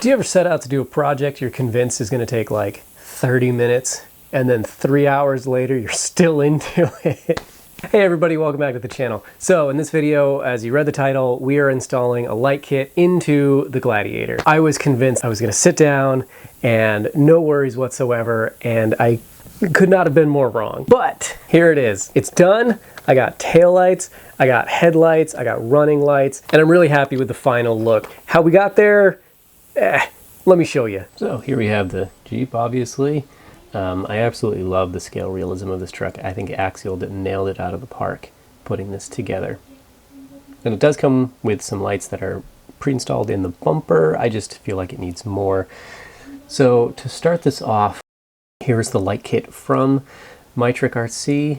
Do you ever set out to do a project you're convinced is going to take like 30 minutes and then 3 hours later you're still into it? Hey everybody, welcome back to the channel. So in this video, as you read the title, we are installing a light kit into the Gladiator. I was convinced I was going to sit down and no worries whatsoever, and I could not have been more wrong. But here it is. It's done. I got taillights, I got headlights, I got running lights, and I'm really happy with the final look. How we got there? Let me show you. So here we have the Jeep, obviously. I absolutely love the scale realism of this truck. I think Axial nailed it out of the park putting this together. And it does come with some lights that are pre-installed in the bumper. I just feel like it needs more. So to start this off, here's the light kit from MyTrickRC.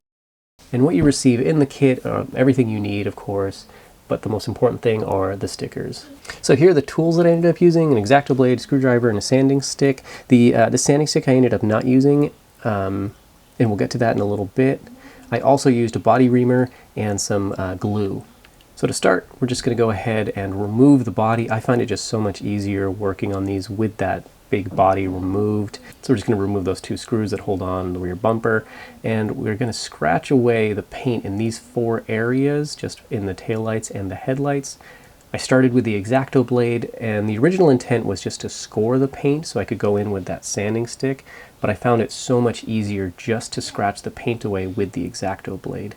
And what you receive in the kit are everything you need, of course, but the most important thing are the stickers. So here are the tools that I ended up using: an X-Acto blade, screwdriver, and a sanding stick. The sanding stick I ended up not using, and we'll get to that in a little bit. I also used a body reamer and some glue. So to start, we're just going to go ahead and remove the body. I find it just so much easier working on these with that big body removed. So we're just going to remove those two screws that hold on the rear bumper, and we're going to scratch away the paint in these 4 areas, just in the taillights and the headlights. I started with the X-Acto blade, and the original intent was just to score the paint so I could go in with that sanding stick, but I found it so much easier just to scratch the paint away with the X-Acto blade.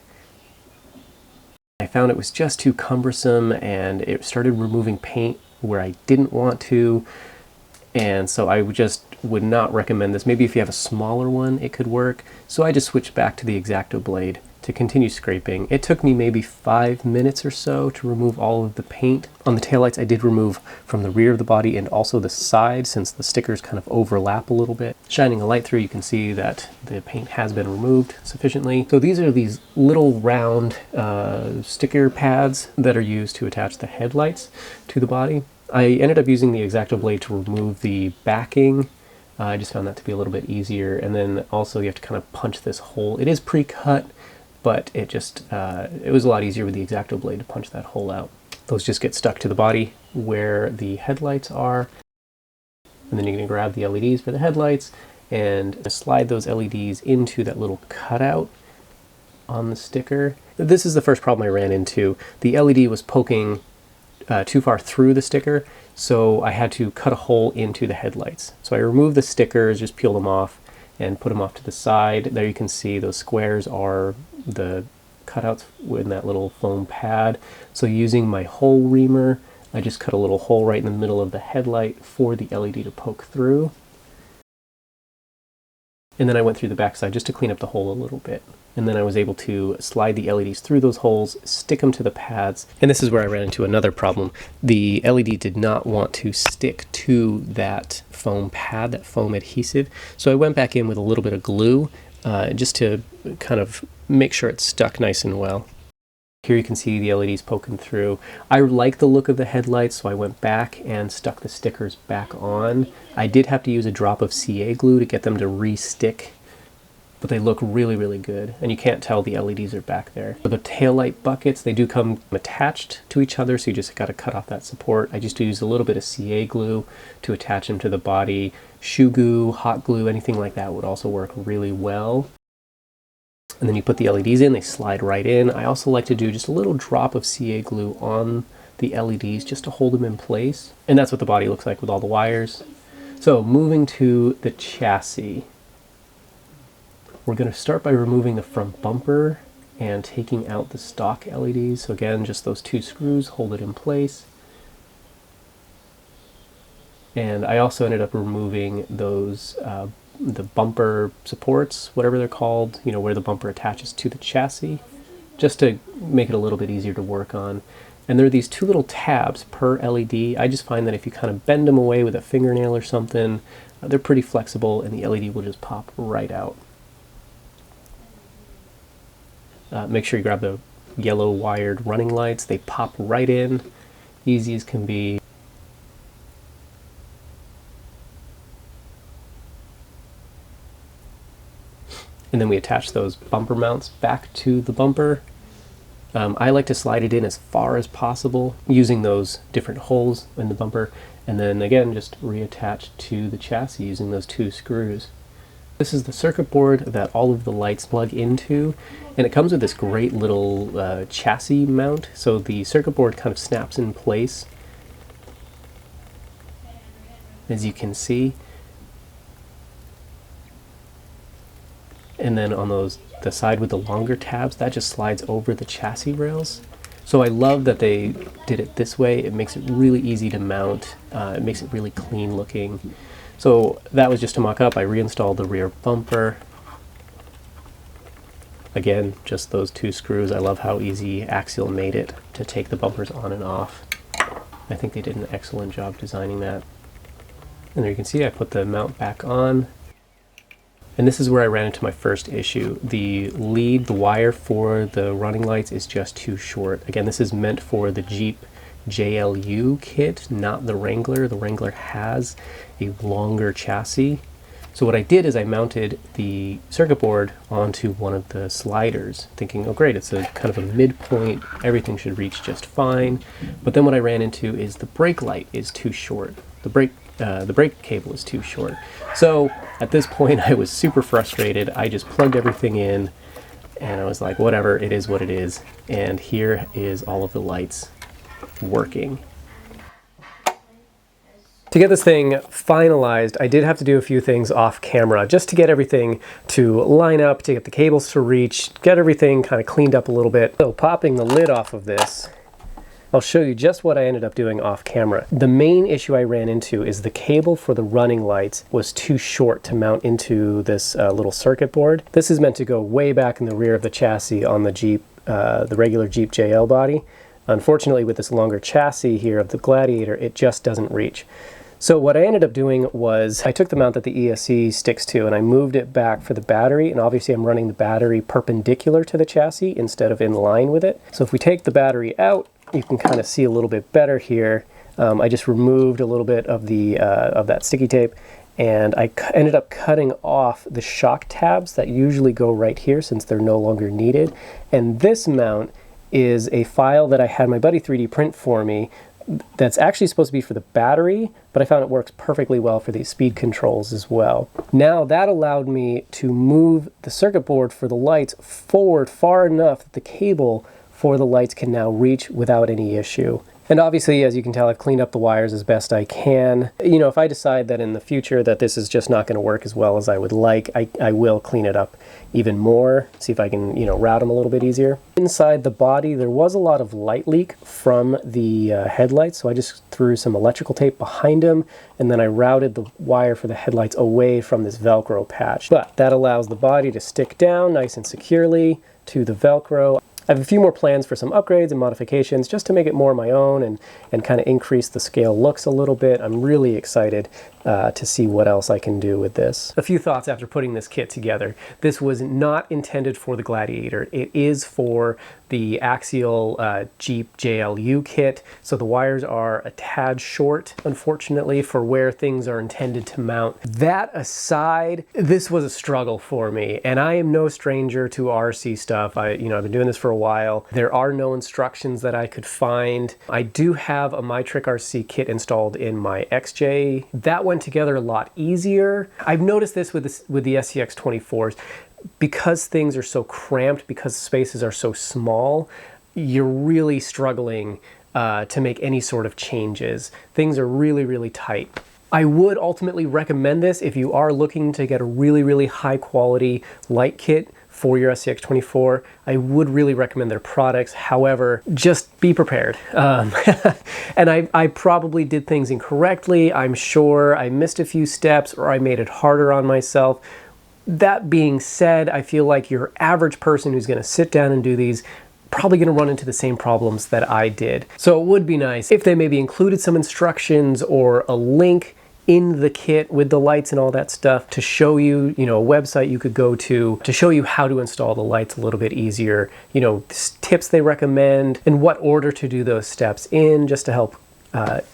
I found it was just too cumbersome, and it started removing paint where I didn't want to. And so I just would not recommend this. Maybe if you have a smaller one, it could work. So I just switched back to the X-Acto blade to continue scraping. It took me maybe 5 minutes or so to remove all of the paint. On the taillights, I did remove from the rear of the body and also the side, since the stickers kind of overlap a little bit. Shining a light through, you can see that the paint has been removed sufficiently. So these are these little round sticker pads that are used to attach the headlights to the body. I ended up using the X-Acto blade to remove the backing. I just found that to be a little bit easier. And then also you have to kind of punch this hole. It is pre-cut, but it just, it was a lot easier with the X-Acto blade to punch that hole out. Those just get stuck to the body where the headlights are. And then you're going to grab the LEDs for the headlights and slide those LEDs into that little cutout on the sticker. This is the first problem I ran into. The LED was poking too far through the sticker, so I had to cut a hole into the headlights. So I removed the stickers, just peeled them off and put them off to the side. There you can see those squares are the cutouts in that little foam pad. So using my hole reamer, I just cut a little hole right in the middle of the headlight for the LED to poke through. And then I went through the backside just to clean up the hole a little bit. And then I was able to slide the LEDs through those holes, stick them to the pads. And this is where I ran into another problem. The LED did not want to stick to that foam pad, that foam adhesive. So I went back in with a little bit of glue just to kind of make sure it's stuck nice and well. Here you can see the LEDs poking through. I like the look of the headlights, so I went back and stuck the stickers back on. I did have to use a drop of CA glue to get them to re-stick, but they look really, really good. And you can't tell the LEDs are back there. For the taillight buckets, they do come attached to each other, so you just got to cut off that support. I just used a little bit of CA glue to attach them to the body. Shoe glue, hot glue, anything like that would also work really well. And then you put the LEDs in, they slide right in. I also like to do just a little drop of CA glue on the LEDs just to hold them in place. And that's what the body looks like with all the wires. So moving to the chassis. We're going to start by removing the front bumper and taking out the stock LEDs. So again, just those 2 screws hold it in place. And I also ended up removing those the bumper supports, whatever they're called, you know, where the bumper attaches to the chassis, just to make it a little bit easier to work on. And there are these 2 little tabs per LED. I just find that if you kind of bend them away with a fingernail or something, they're pretty flexible and the LED will just pop right out. Make sure you grab the yellow wired running lights. They pop right in, easy as can be. And then we attach those bumper mounts back to the bumper. I like to slide it in as far as possible using those different holes in the bumper, and then again just reattach to the chassis using those 2 screws. This is the circuit board that all of the lights plug into, and it comes with this great little chassis mount, so the circuit board kind of snaps in place, as you can see. And then on the side with the longer tabs, that just slides over the chassis rails. So I love that they did it this way. It makes it really easy to mount. It makes it really clean looking. So that was just to mock up. I reinstalled the rear bumper. Again, just those 2 screws. I love how easy Axial made it to take the bumpers on and off. I think they did an excellent job designing that. And there you can see I put the mount back on. And this is where I ran into my first issue. The lead, the wire for the running lights is just too short. Again, this is meant for the Jeep JLU kit, not the Wrangler. The Wrangler has a longer chassis. So what I did is I mounted the circuit board onto one of the sliders, thinking, oh great, it's a kind of a midpoint, everything should reach just fine. But then what I ran into is the brake light is too short. The brake cable is too short. So at this point I was super frustrated. I just plugged everything in and I was like, whatever, it is what it is. And here is all of the lights working. To get this thing finalized, I did have to do a few things off camera just to get everything to line up, to get the cables to reach, get everything kind of cleaned up a little bit. So popping the lid off of this, I'll show you just what I ended up doing off camera. The main issue I ran into is the cable for the running lights was too short to mount into this little circuit board. This is meant to go way back in the rear of the chassis on the Jeep, the regular Jeep JL body. Unfortunately, with this longer chassis here of the Gladiator, it just doesn't reach. So what I ended up doing was I took the mount that the ESC sticks to and I moved it back for the battery, and obviously I'm running the battery perpendicular to the chassis instead of in line with it. So if we take the battery out, you can kind of see a little bit better here. I just removed a little bit of the of that sticky tape, and I ended up cutting off the shock tabs that usually go right here since they're no longer needed. And this mount is a file that I had my buddy 3D print for me that's actually supposed to be for the battery, but I found it works perfectly well for these speed controls as well. Now that allowed me to move the circuit board for the lights forward far enough that the cable for the lights can now reach without any issue. And obviously, as you can tell, I've cleaned up the wires as best I can. You know, if I decide that in the future that this is just not going to work as well as I would like, I will clean it up even more, see if I can, you know, route them a little bit easier. Inside the body, there was a lot of light leak from the headlights, so I just threw some electrical tape behind them, and then I routed the wire for the headlights away from this Velcro patch. But that allows the body to stick down nice and securely to the Velcro. I have a few more plans for some upgrades and modifications just to make it more my own and kind of increase the scale looks a little bit. I'm really excited to see what else I can do with this. A few thoughts after putting this kit together. This was not intended for the Gladiator. It is for the Axial Jeep JLU kit, so the wires are a tad short, unfortunately, for where things are intended to mount. That aside, this was a struggle for me, and I am no stranger to RC stuff. I've been doing this for a while. There are no instructions that I could find. I do have a MyTrickRC kit installed in my XJ. That went together a lot easier. I've noticed this with the SCX24s. Because things are so cramped, because spaces are so small, you're really struggling to make any sort of changes. Things are really, really tight. I would ultimately recommend this if you are looking to get a really, really high quality light kit for your SCX24. I would really recommend their products. However, just be prepared. And I probably did things incorrectly. I'm sure I missed a few steps or I made it harder on myself. That being said, I feel like your average person who's going to sit down and do these probably going to run into the same problems that I did. So it would be nice if they maybe included some instructions or a link in the kit with the lights and all that stuff to show you, a website you could go to show you how to install the lights a little bit easier, tips they recommend and what order to do those steps in, just to help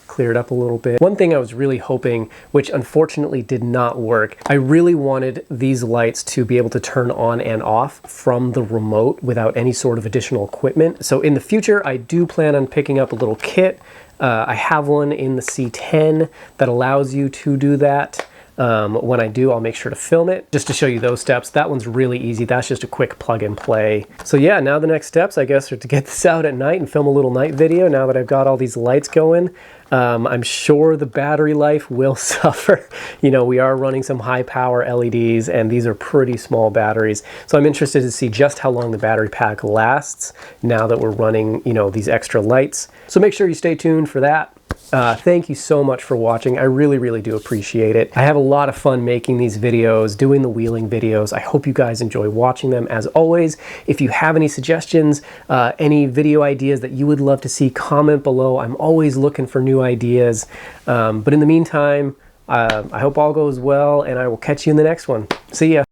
clear it up a little bit. One thing I was really hoping, which unfortunately did not work, I really wanted these lights to be able to turn on and off from the remote without any sort of additional equipment. So in the future, I do plan on picking up a little kit. I have one in the C10 that allows you to do that. When I do, I'll make sure to film it just to show you those steps. That one's really easy. That's just a quick plug and play. So yeah, now the next steps, I guess, are to get this out at night and film a little night video now that I've got all these lights going. I'm sure the battery life will suffer. You know, we are running some high power LEDs and these are pretty small batteries. So I'm interested to see just how long the battery pack lasts now that we're running, you know, these extra lights. So make sure you stay tuned for that. Thank you so much for watching. I really do appreciate it. I have a lot of fun making these videos, doing the wheeling videos. I hope you guys enjoy watching them. As always, if you have any suggestions, any video ideas that you would love to see, comment below. I'm always looking for new ideas. But in the meantime, I hope all goes well and I will catch you in the next one. See ya.